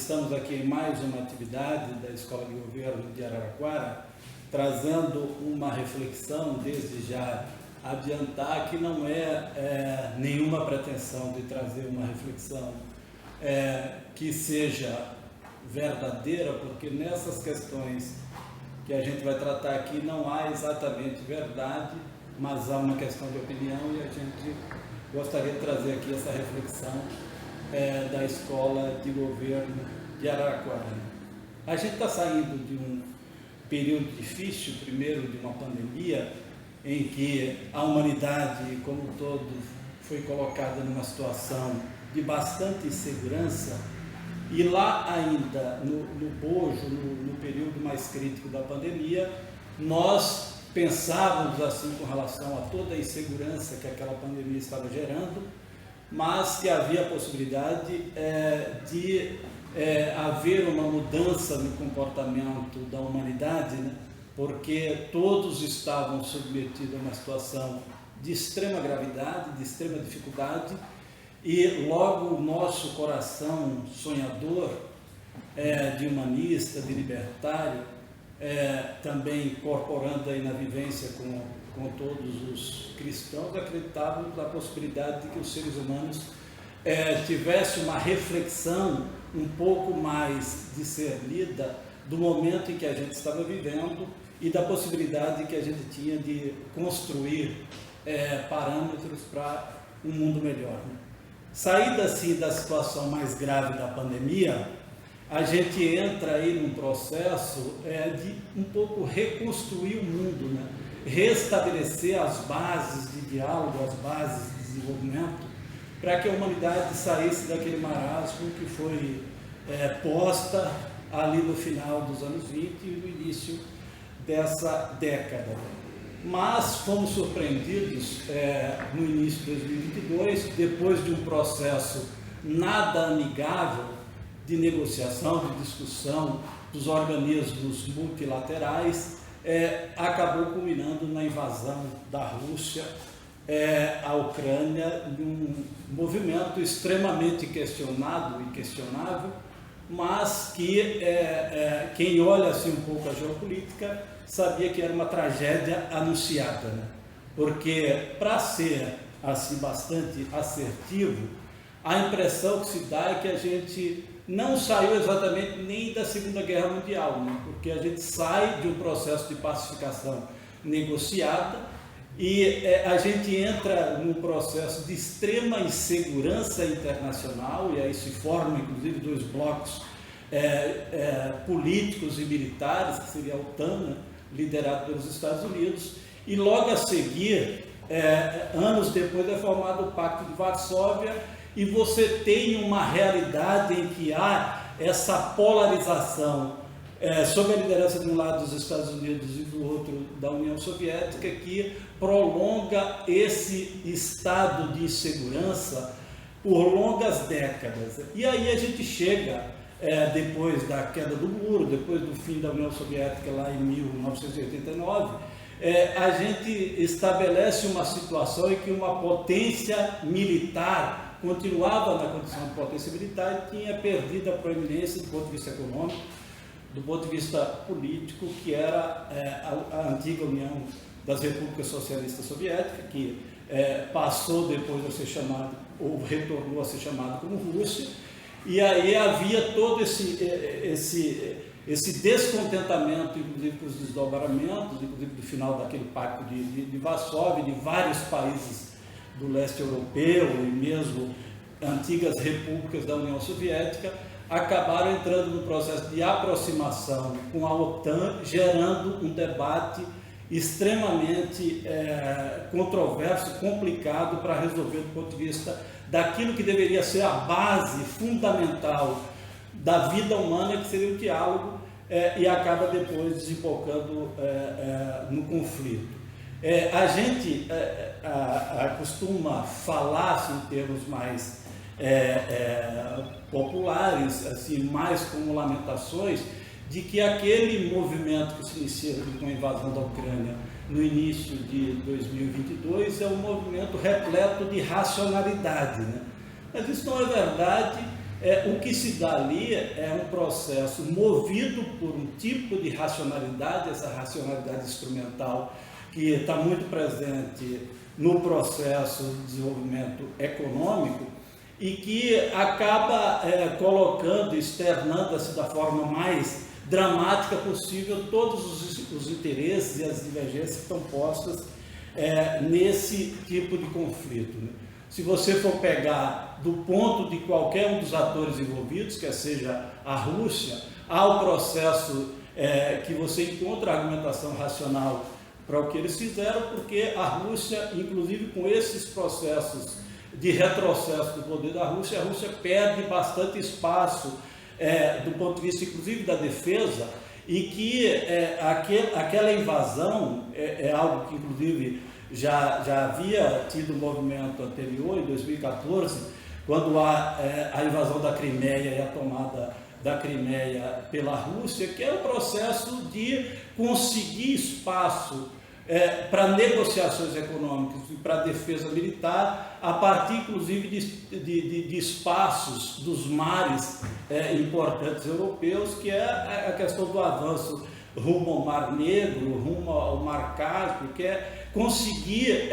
estamos aqui em mais uma atividade da Escola de Governo de Araraquara, trazendo uma reflexão, desde já adiantar que não é nenhuma pretensão de trazer uma reflexão que seja verdadeira, porque nessas questões que a gente vai tratar aqui não há exatamente verdade, mas há uma questão de opinião, e a gente gostaria de trazer aqui essa reflexão da Escola de Governo de Araraquara. A gente está saindo de um período difícil, primeiro de uma pandemia, em que a humanidade como um todo foi colocada numa situação de bastante insegurança, e lá ainda, no bojo, no período mais crítico da pandemia, nós pensávamos assim com relação a toda a insegurança que aquela pandemia estava gerando, mas que havia a possibilidade de haver uma mudança no comportamento da humanidade, né? Porque todos estavam submetidos a uma situação de extrema gravidade, de extrema dificuldade, e logo o nosso coração sonhador, de humanista, de libertário, também incorporando aí na vivência com todos os cristãos, acreditávamos na possibilidade de que os seres humanos tivessem uma reflexão um pouco mais discernida do momento em que a gente estava vivendo e da possibilidade que a gente tinha de construir parâmetros para um mundo melhor, né? Saída assim da situação mais grave da pandemia, a gente entra aí num processo de um pouco reconstruir o mundo, né? Restabelecer as bases de diálogo, as bases de desenvolvimento, para que a humanidade saísse daquele marasmo que foi posta ali no final dos anos 20 e no início dessa década. Mas fomos surpreendidos no início de 2022, depois de um processo nada amigável de negociação, de discussão dos organismos multilaterais, acabou culminando na invasão da Rússia à Ucrânia, num movimento extremamente questionado e questionável, mas que quem olha assim um pouco a geopolítica sabia que era uma tragédia anunciada, né? Porque, para ser assim bastante assertivo, a impressão que se dá é que a gente não saiu exatamente nem da Segunda Guerra Mundial, né? Porque a gente sai de um processo de pacificação negociada e a gente entra num processo de extrema insegurança internacional, e aí se formam inclusive dois blocos políticos e militares, que seria a OTAN, né? Liderado pelos Estados Unidos, e logo a seguir, anos depois, é formado o Pacto de Varsóvia, e você tem uma realidade em que há essa polarização sob a liderança de um lado dos Estados Unidos e do outro da União Soviética, que prolonga esse estado de insegurança por longas décadas. E aí a gente chega, depois da queda do muro, depois do fim da União Soviética lá em 1989, a gente estabelece uma situação em que uma potência militar continuava na condição de potência militar e tinha perdido a proeminência do ponto de vista econômico, do ponto de vista político, que era a antiga União das Repúblicas Socialistas Soviéticas, que passou depois a ser chamado, ou retornou a ser chamado como Rússia. E aí havia todo esse descontentamento, inclusive com os desdobramentos, inclusive do final daquele pacto de Varsóvia, de vários países do leste europeu e mesmo antigas repúblicas da União Soviética, acabaram entrando no processo de aproximação com a OTAN, gerando um debate extremamente controverso, complicado para resolver do ponto de vista daquilo que deveria ser a base fundamental da vida humana, que seria o diálogo, e acaba depois desembocando no conflito. A gente costuma falar assim, em termos mais populares, assim, mais como lamentações, de que aquele movimento que se inicia com a invasão da Ucrânia no início de 2022 é um movimento repleto de racionalidade, né? Mas isso não é verdade, O que se dá ali é um processo movido por um tipo de racionalidade, essa racionalidade instrumental que está muito presente no processo de desenvolvimento econômico e que acaba colocando, externando-se da forma mais dramática possível todos os interesses e as divergências que estão postas nesse tipo de conflito, né? Se você for pegar do ponto de qualquer um dos atores envolvidos, quer seja a Rússia, há o processo que você encontra a argumentação racional para o que eles fizeram, porque a Rússia, inclusive com esses processos de retrocesso do poder da Rússia, a Rússia perde bastante espaço do ponto de vista, inclusive, da defesa, e que aquela invasão é algo que, inclusive, já havia tido um movimento anterior, em 2014, quando há a invasão da Crimeia e a tomada da Crimeia pela Rússia, que é o processo de conseguir espaço para negociações econômicas e para defesa militar, a partir, inclusive, de espaços dos mares importantes europeus, que é a questão do avanço rumo ao Mar Negro, rumo ao Mar Cáspio, que é conseguir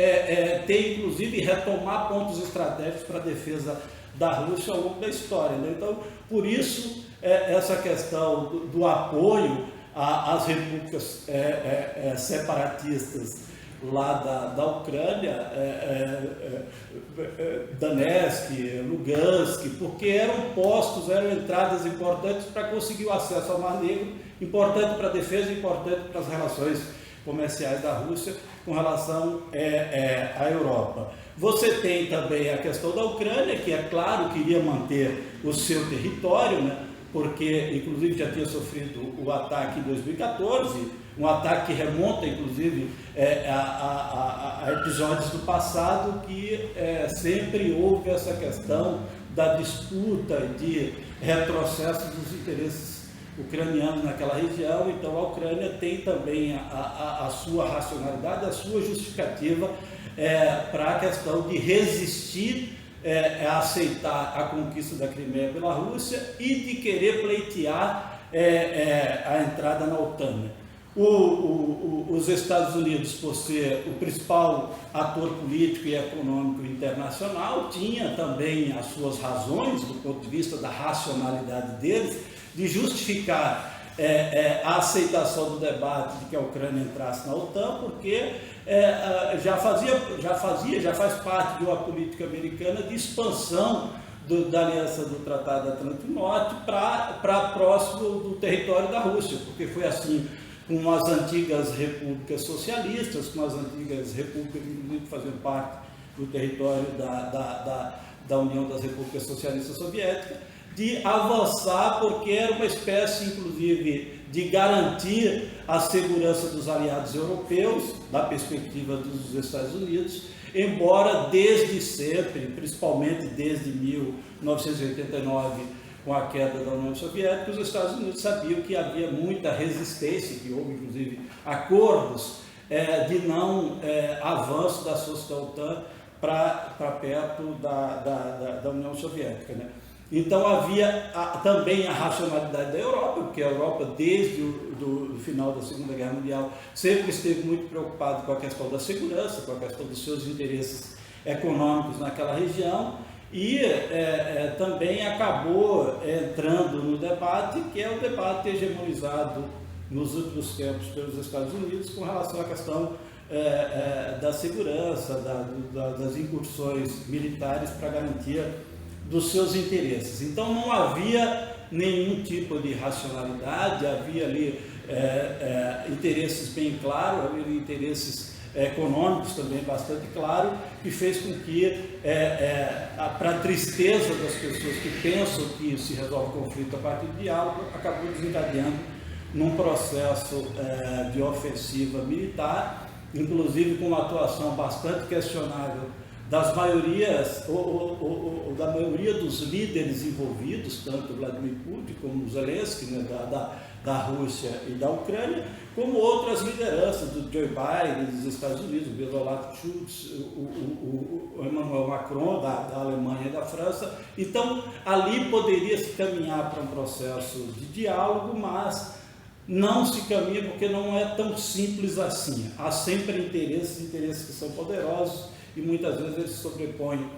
ter, inclusive, retomar pontos estratégicos para a defesa da Rússia ao longo da história, né? Então, por isso, essa questão do apoio às repúblicas separatistas lá da Ucrânia, Donetsk, Lugansk, porque eram entradas importantes para conseguir o acesso ao Mar Negro, importante para a defesa, importante para as relações comerciais da Rússia com relação à Europa. Você tem também a questão da Ucrânia, que, é claro, queria manter o seu território, né? Porque, inclusive, já tinha sofrido o ataque em 2014, um ataque que remonta, inclusive, a episódios do passado, que sempre houve essa questão da disputa de retrocesso dos interesses ucranianos naquela região. Então, a Ucrânia tem também a sua racionalidade, a sua justificativa para a questão de resistir a aceitar a conquista da Crimeia pela Rússia e de querer pleitear a entrada na OTAN. Os Estados Unidos, por ser o principal ator político e econômico internacional, tinha também as suas razões, do ponto de vista da racionalidade deles, de justificar a aceitação do debate de que a Ucrânia entrasse na OTAN, porque já faz parte de uma política americana de expansão da aliança do Tratado Atlântico Norte para próximo do território da Rússia, porque foi assim com as antigas repúblicas socialistas, com as antigas repúblicas, inclusive, fazendo parte do território da União das Repúblicas Socialistas Soviéticas, de avançar, porque era uma espécie, inclusive, de garantir a segurança dos aliados europeus, da perspectiva dos Estados Unidos, embora desde sempre, principalmente desde 1989, com a queda da União Soviética, os Estados Unidos sabiam que havia muita resistência, que houve, inclusive, acordos de não avanço das forças da OTAN para perto da União Soviética, né? Então havia também a racionalidade da Europa, porque a Europa, desde o final da Segunda Guerra Mundial, sempre esteve muito preocupada com a questão da segurança, com a questão dos seus interesses econômicos naquela região, e também acabou entrando no debate, que é o debate hegemonizado nos últimos tempos pelos Estados Unidos com relação à questão da segurança, das incursões militares para garantia dos seus interesses. Então não havia nenhum tipo de racionalidade, havia ali interesses bem claros, havia interesses econômicos também bastante claros, que fez com que, para a tristeza das pessoas que pensam que se resolve o conflito a partir do diálogo, acabou desencadeando num processo de ofensiva militar, inclusive com uma atuação bastante questionável das maiorias, ou da maioria dos líderes envolvidos, tanto Vladimir Putin como Zelensky, né, da Rússia e da Ucrânia, como outras lideranças do Joe Biden dos Estados Unidos, o Olaf Scholz, o Emmanuel Macron da Alemanha e da França. Então, ali poderia se caminhar para um processo de diálogo, mas não se caminha porque não é tão simples assim. Há sempre interesses que são poderosos e muitas vezes eles sobrepõem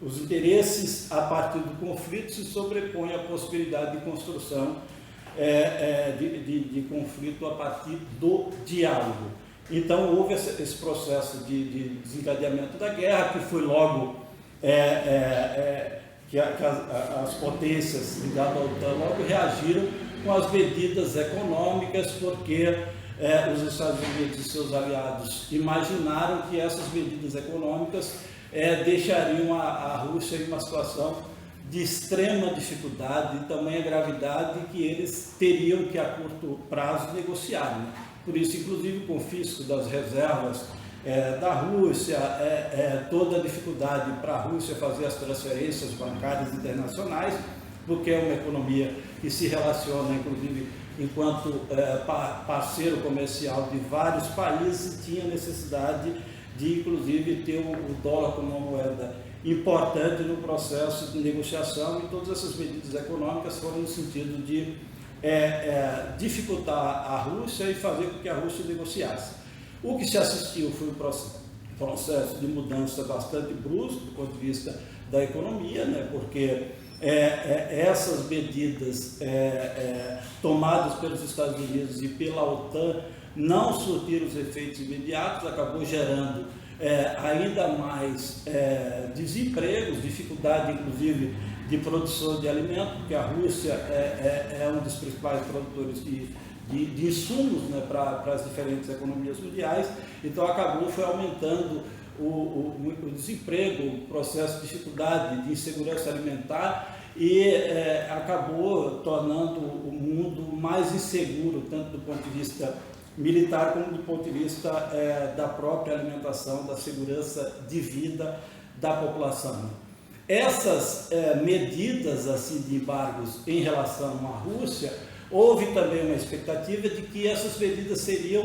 os interesses a partir do conflito, se sobrepõe à possibilidade de construção de conflito a partir do diálogo. Então houve esse processo de desencadeamento da guerra, que foi logo que as potências ligadas à OTAN logo reagiram com as medidas econômicas, porque os Estados Unidos e seus aliados imaginaram que essas medidas econômicas deixariam a Rússia em uma situação de extrema dificuldade e tamanha gravidade que eles teriam que a curto prazo negociar, né? Por isso, inclusive, o confisco das reservas da Rússia, toda a dificuldade para a Rússia fazer as transferências bancárias internacionais, porque é uma economia que se relaciona, inclusive, enquanto parceiro comercial de vários países, tinha necessidade de, inclusive, ter o dólar como uma moeda importante no processo de negociação, e todas essas medidas econômicas foram no sentido de dificultar a Rússia e fazer com que a Rússia negociasse. O que se assistiu foi um processo de mudança bastante brusco do ponto de vista da economia, né? Porque essas medidas tomadas pelos Estados Unidos e pela OTAN não surtiram os efeitos imediatos, acabou gerando ainda mais desempregos, dificuldade inclusive de produção de alimento, porque a Rússia é um dos principais produtores de insumos, né, para as diferentes economias mundiais. Então foi aumentando o desemprego, o processo de dificuldade, de insegurança alimentar, e acabou tornando o mundo mais inseguro, tanto do ponto de vista militar como do ponto de vista da própria alimentação, da segurança de vida da população. Essas medidas assim, de embargos em relação à Rússia, houve também uma expectativa de que essas medidas seriam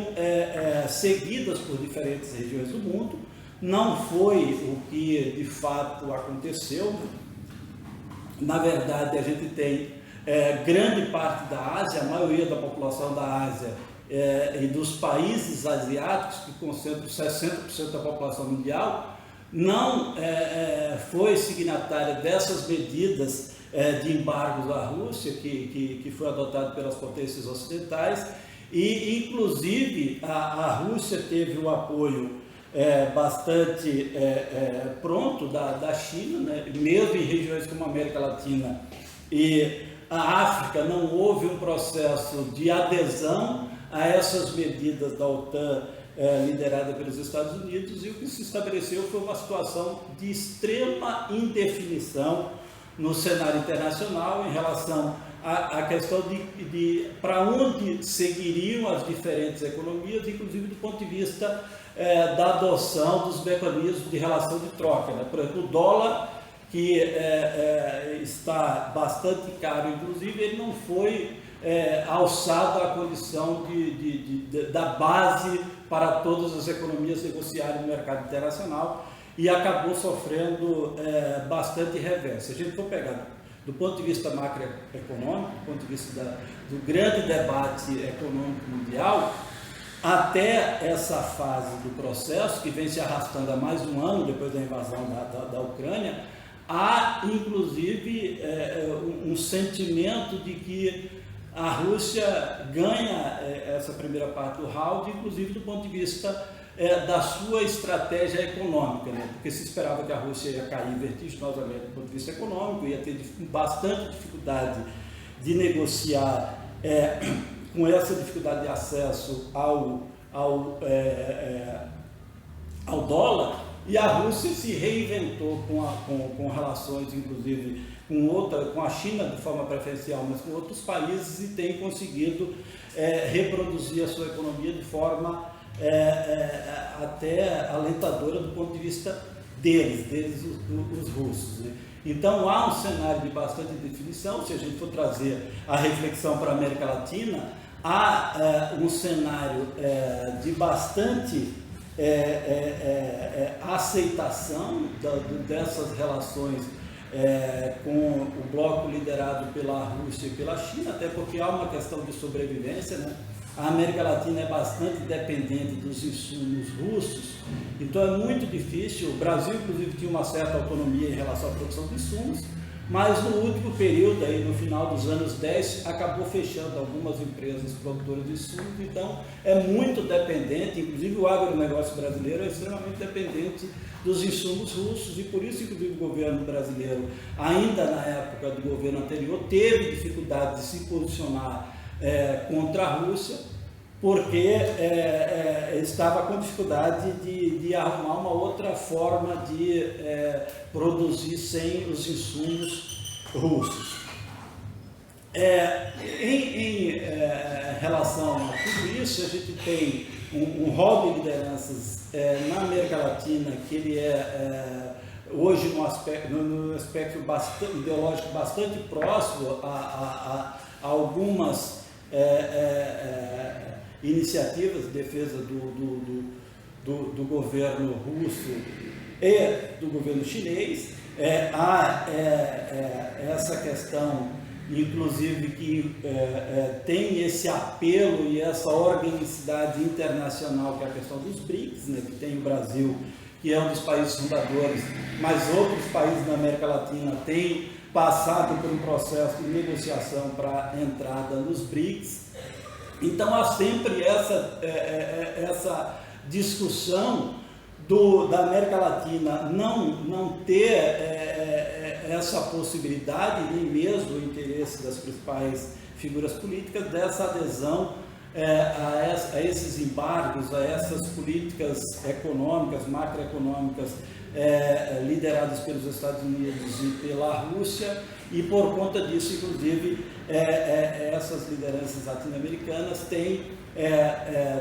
seguidas por diferentes regiões do mundo. Não foi o que de fato aconteceu. Na verdade, a gente tem grande parte da Ásia, a maioria da população da Ásia e dos países asiáticos, que concentram 60% da população mundial, não foi signatária dessas medidas de embargos à Rússia, que foi adotado pelas potências ocidentais, e inclusive a Rússia teve o apoio bastante pronto da China, né? Mesmo em regiões como a América Latina e a África, não houve um processo de adesão a essas medidas da OTAN liderada pelos Estados Unidos, e o que se estabeleceu foi uma situação de extrema indefinição no cenário internacional em relação à questão de para onde seguiriam as diferentes economias, inclusive do ponto de vista da adoção dos mecanismos de relação de troca, né? Por exemplo, o dólar, que está bastante caro, inclusive, ele não foi alçado à condição da base para todas as economias negociarem no mercado internacional, e acabou sofrendo bastante revés. Se a gente for pegar do ponto de vista macroeconômico, do ponto de vista do grande debate econômico mundial, até essa fase do processo, que vem se arrastando há mais de um ano depois da invasão da Ucrânia, há inclusive um sentimento de que a Rússia ganha essa primeira parte do round, inclusive do ponto de vista da sua estratégia econômica, né? Porque se esperava que a Rússia ia cair vertiginosamente do ponto de vista econômico, ia ter bastante dificuldade de negociar com essa dificuldade de acesso ao dólar, e a Rússia se reinventou com relações, inclusive, com a China de forma preferencial, mas com outros países, e tem conseguido reproduzir a sua economia de forma até alentadora do ponto de vista deles os russos, né? Então há um cenário de bastante definição. Se a gente for trazer a reflexão para a América Latina, há um cenário de bastante aceitação dessas relações com o bloco liderado pela Rússia e pela China, até porque há uma questão de sobrevivência, né? A América Latina é bastante dependente dos insumos russos, então é muito difícil. O Brasil, inclusive, tinha uma certa autonomia em relação à produção de insumos, mas no último período, aí, no final dos anos 10, acabou fechando algumas empresas produtoras de insumos, então é muito dependente, inclusive o agronegócio brasileiro é extremamente dependente dos insumos russos, e por isso, inclusive, o governo brasileiro, ainda na época do governo anterior, teve dificuldade de se posicionar contra a Rússia, porque estava com dificuldade de arrumar uma outra forma de produzir sem os insumos russos. Em relação a tudo isso, a gente tem um rol de lideranças na América Latina que ele hoje no aspecto ideológico bastante próximo a algumas iniciativas de defesa do governo russo e do governo chinês. Há essa questão, inclusive, que tem esse apelo e essa organicidade internacional, que é a questão dos BRICS, né, que tem o Brasil, que é um dos países fundadores, mas outros países na América Latina têm passado por um processo de negociação para a entrada nos BRICS. Então há sempre essa discussão da América Latina não ter essa possibilidade, nem mesmo o interesse das principais figuras políticas, dessa adesão a esses embargos, a essas políticas econômicas, macroeconômicas, lideradas pelos Estados Unidos e pela Rússia, e por conta disso, inclusive, essas lideranças latino-americanas têm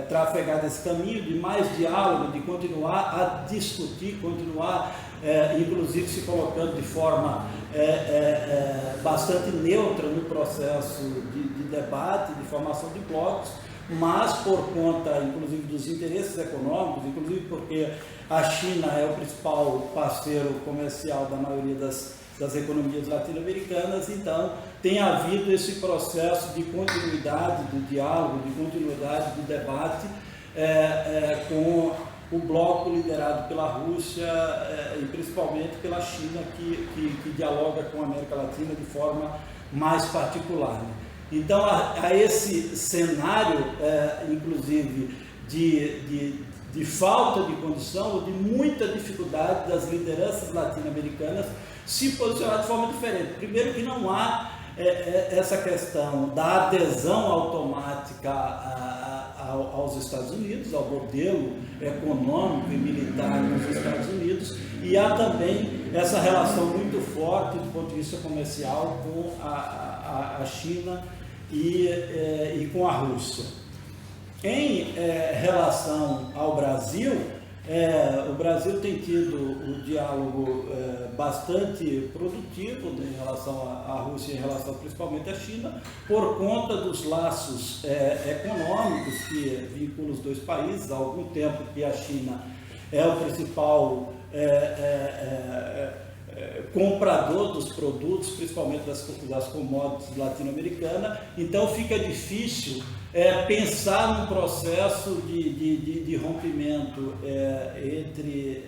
trafegado esse caminho de mais diálogo, de continuar a discutir, continuar, inclusive, se colocando de forma bastante neutra no processo de debate, de formação de blocos, mas por conta, inclusive, dos interesses econômicos, inclusive porque a China é o principal parceiro comercial da maioria das economias latino-americanas, então tem havido esse processo de continuidade do diálogo, de continuidade do debate com o bloco liderado pela Rússia e principalmente pela China, que dialoga com a América Latina de forma mais particular, né? Então, a esse cenário, inclusive, de falta de condição ou de muita dificuldade das lideranças latino-americanas se posicionar de forma diferente. Primeiro, que não há essa questão da adesão automática aos Estados Unidos, ao modelo econômico e militar dos Estados Unidos, e há também essa relação muito forte do ponto de vista comercial com a China e com a Rússia. Em relação ao Brasil, o Brasil tem tido um diálogo bastante produtivo em relação à Rússia e em relação principalmente à China, por conta dos laços econômicos que vinculam os dois países. Há algum tempo que a China é o principal comprador dos produtos, principalmente das commodities latino-americanas, então fica difícil pensar num processo de rompimento entre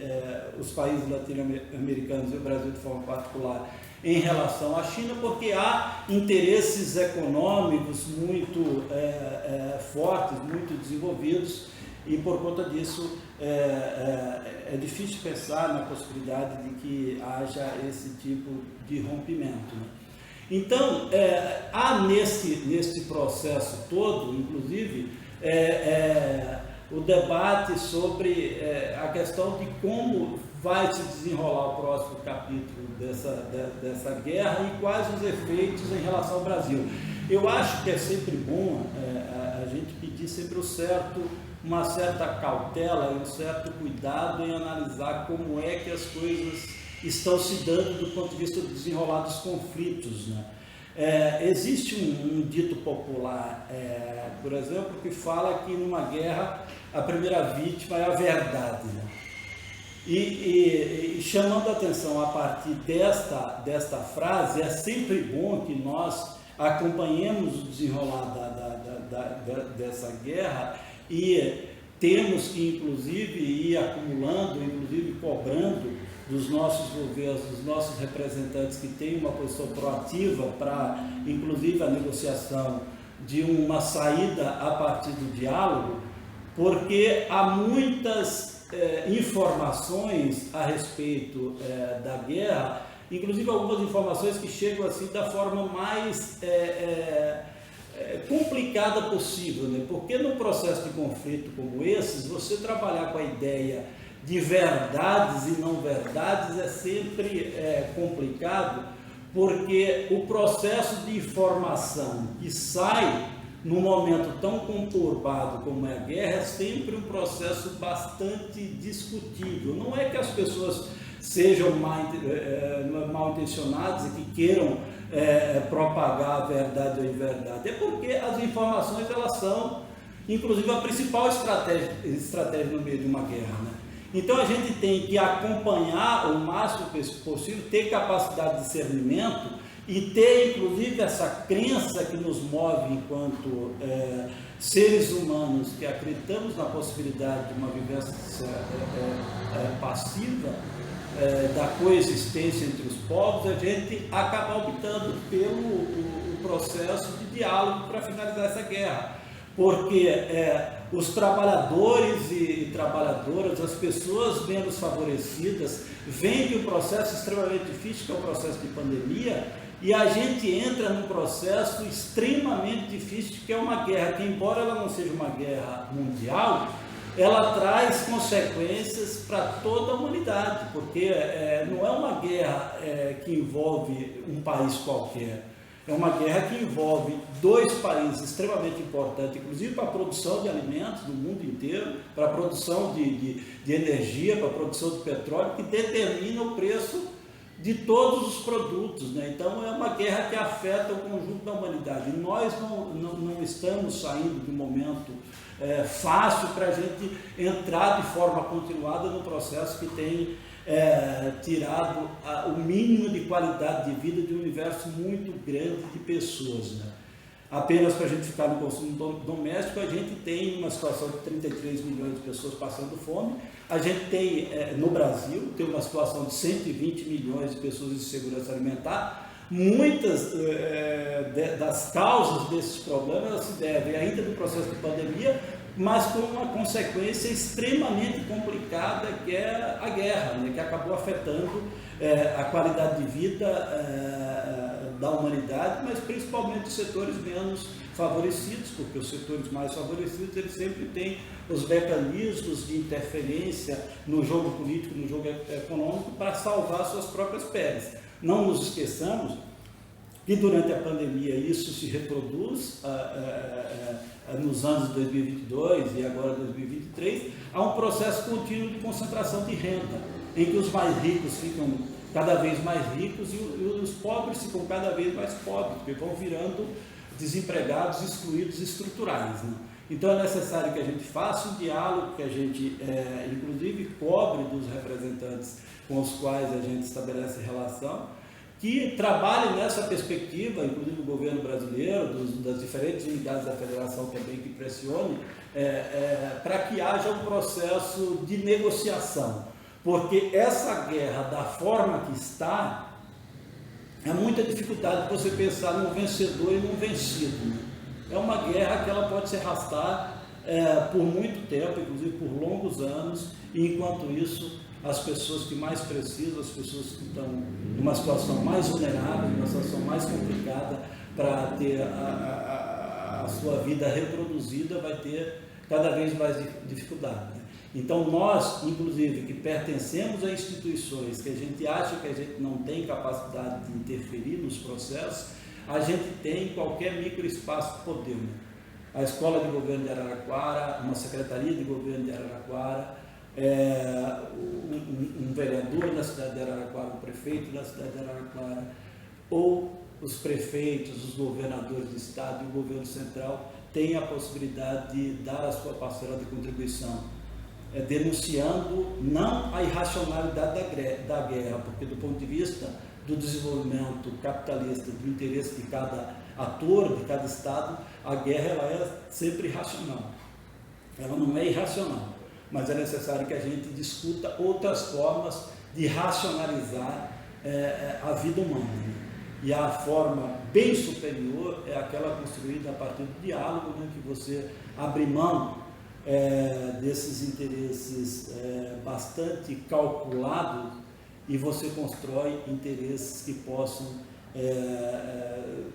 os países latino-americanos e o Brasil de forma particular em relação à China, porque há interesses econômicos muito fortes, muito desenvolvidos, e por conta disso é difícil pensar na possibilidade de que haja esse tipo de rompimento, né? Então, há nesse processo todo, inclusive, o debate sobre a questão de como vai se desenrolar o próximo capítulo dessa guerra e quais os efeitos em relação ao Brasil. Eu acho que é sempre bom a gente pedir sempre uma certa cautela e um certo cuidado em analisar como é que as coisas estão se dando do ponto de vista do desenrolar dos conflitos, né? Existe um dito popular, por exemplo, que fala que numa guerra a primeira vítima é a verdade, né? E chamando a atenção a partir desta frase, é sempre bom que nós acompanhemos o desenrolar dessa guerra e temos que, inclusive, ir acumulando, inclusive cobrando dos nossos governos, dos nossos representantes que têm uma posição proativa para, inclusive, a negociação de uma saída a partir do diálogo, porque há muitas informações a respeito da guerra, inclusive algumas informações que chegam assim da forma mais complicada possível, né? Porque no processo de conflito como esses, você trabalhar com a ideia de verdades e não verdades é sempre complicado, porque o processo de informação que sai num momento tão conturbado como é a guerra é sempre um processo bastante discutível. Não é que as pessoas sejam mal intencionadas e que queiram propagar a verdade ou a inverdade, é porque as informações elas são, inclusive, a principal estratégia no meio de uma guerra, né? Então a gente tem que acompanhar o máximo possível, ter capacidade de discernimento e ter, inclusive, essa crença que nos move enquanto seres humanos que acreditamos na possibilidade de uma vivência passiva, da coexistência entre os povos, a gente acaba optando pelo processo de diálogo para finalizar essa guerra. Porque os trabalhadores e trabalhadoras, as pessoas menos favorecidas, veem que o processo extremamente difícil, que é o processo de pandemia, e a gente entra num processo extremamente difícil, que é uma guerra que, embora ela não seja uma guerra mundial, ela traz consequências para toda a humanidade, porque não é uma guerra que envolve um país qualquer. É uma guerra que envolve dois países extremamente importantes, inclusive para a produção de alimentos no mundo inteiro, para a produção de energia, para a produção de petróleo, que determina o preço de todos os produtos, né? Então é uma guerra que afeta o conjunto da humanidade. E nós não estamos saindo de um momento fácil para a gente entrar de forma continuada no processo que tem tirado o mínimo de qualidade de vida de um universo muito grande de pessoas, né? Apenas para a gente ficar no consumo doméstico, a gente tem uma situação de 33 milhões de pessoas passando fome, a gente tem, no Brasil, tem uma situação de 120 milhões de pessoas em segurança alimentar. Muitas das causas desses problemas se devem ainda do processo de pandemia, mas com uma consequência extremamente complicada, que é a guerra, né, que acabou afetando a qualidade de vida da humanidade, mas principalmente os setores menos favorecidos, porque os setores mais favorecidos eles sempre têm os mecanismos de interferência no jogo político, no jogo econômico, para salvar suas próprias peles. Não nos esqueçamos que durante a pandemia isso se reproduz nos anos de 2022 e agora 2023, há um processo contínuo de concentração de renda, em que os mais ricos ficam cada vez mais ricos e os pobres ficam cada vez mais pobres, porque vão virando desempregados, excluídos estruturais, né? Então é necessário que a gente faça um diálogo, que a gente, inclusive, cobre dos representantes com os quais a gente estabelece relação, que trabalhe nessa perspectiva, inclusive o governo brasileiro, das diferentes unidades da federação também, que pressione, para que haja um processo de negociação. Porque essa guerra, da forma que está, é muita dificuldade você pensar num vencedor e num vencido, né? É uma guerra que ela pode se arrastar por muito tempo, inclusive por longos anos, e enquanto isso, as pessoas que mais precisam, as pessoas que estão numa situação mais vulnerável, numa situação mais complicada para ter a sua vida reproduzida, vai ter cada vez mais dificuldade, né? Então nós, inclusive, que pertencemos a instituições que a gente acha que a gente não tem capacidade de interferir nos processos, a gente tem qualquer microespaço de poder, né? A Escola de Governo de Araraquara, uma Secretaria de Governo de Araraquara, um vereador da cidade de Araraquara, um prefeito da cidade de Araraquara, ou os prefeitos, os governadores do estado e o governo central têm a possibilidade de dar a sua parcela de contribuição, denunciando não a irracionalidade da guerra, porque do ponto de vista do desenvolvimento capitalista, do interesse de cada ator, de cada estado, a guerra ela é sempre irracional. Ela não é irracional, mas é necessário que a gente discuta outras formas de racionalizar a vida humana. E a forma bem superior é aquela construída a partir do diálogo, que você abre mão desses interesses bastante calculados e você constrói interesses que possam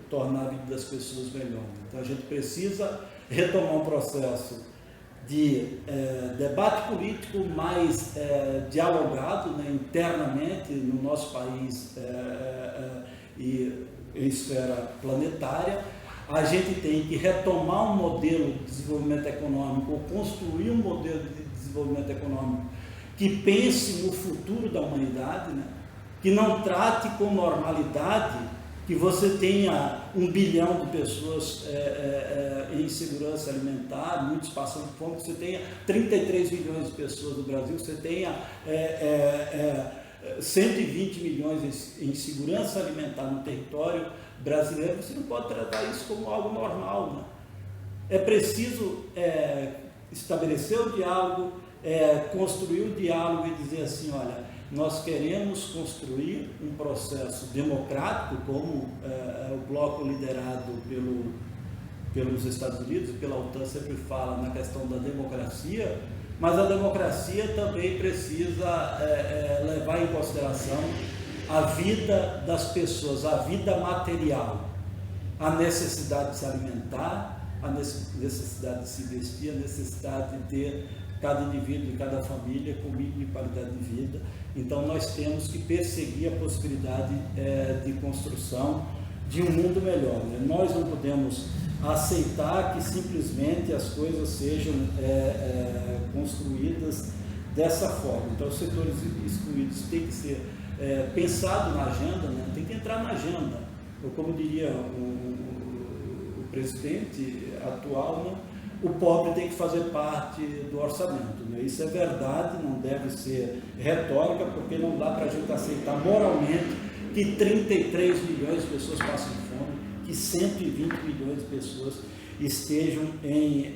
tornar a vida das pessoas melhor. Então a gente precisa retomar um processo de debate político mais dialogado, internamente no nosso país e em esfera planetária. A gente tem que retomar um modelo de desenvolvimento econômico, ou construir um modelo de desenvolvimento econômico que pense no futuro da humanidade, que não trate com normalidade que você tenha 1 bilhão de pessoas em insegurança alimentar, muitos passando fome, que você tenha 33 milhões de pessoas no Brasil, que você tenha 120 milhões em segurança alimentar no território brasileiro. Você não pode tratar isso como algo normal. É preciso estabelecer o diálogo, construir o diálogo e dizer assim, olha, nós queremos construir um processo democrático, como o bloco liderado pelos Estados Unidos e pela OTAN sempre fala na questão da democracia, mas a democracia também precisa levar em consideração a vida das pessoas, a vida material, a necessidade de se alimentar, a necessidade de se vestir, a necessidade de ter cada indivíduo e cada família com mínimo de qualidade de vida. Então nós temos que perseguir a possibilidade de construção de um mundo melhor. Nós não podemos aceitar que simplesmente as coisas sejam construídas dessa forma. Então os setores excluídos têm que ser pensado na agenda, tem que entrar na agenda. Ou como diria o presidente atual, o pobre tem que fazer parte do orçamento. Isso é verdade, não deve ser retórica, porque não dá para a gente aceitar moralmente que 33 milhões de pessoas passem fome, que 120 milhões de pessoas estejam em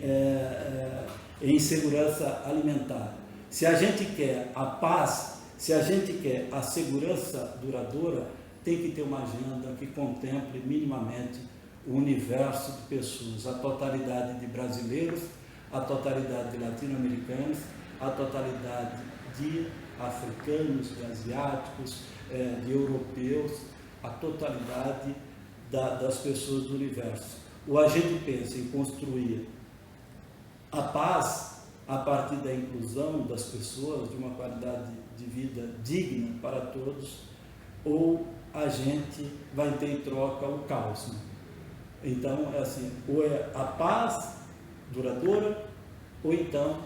insegurança alimentar. Se a gente quer a paz, se a gente quer a segurança duradoura, tem que ter uma agenda que contemple minimamente o universo de pessoas, a totalidade de brasileiros, a totalidade de latino-americanos, a totalidade de africanos, de asiáticos, de europeus, a totalidade das pessoas do universo. Ou a gente pensa em construir a paz a partir da inclusão das pessoas, de uma qualidade de vida digna para todos, ou a gente vai ter em troca o caos. Então, ou é a paz duradoura, ou então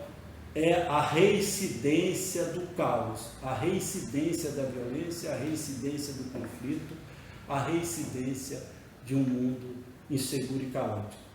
é a reincidência do caos, a reincidência da violência, a reincidência do conflito, a reincidência de um mundo inseguro e caótico.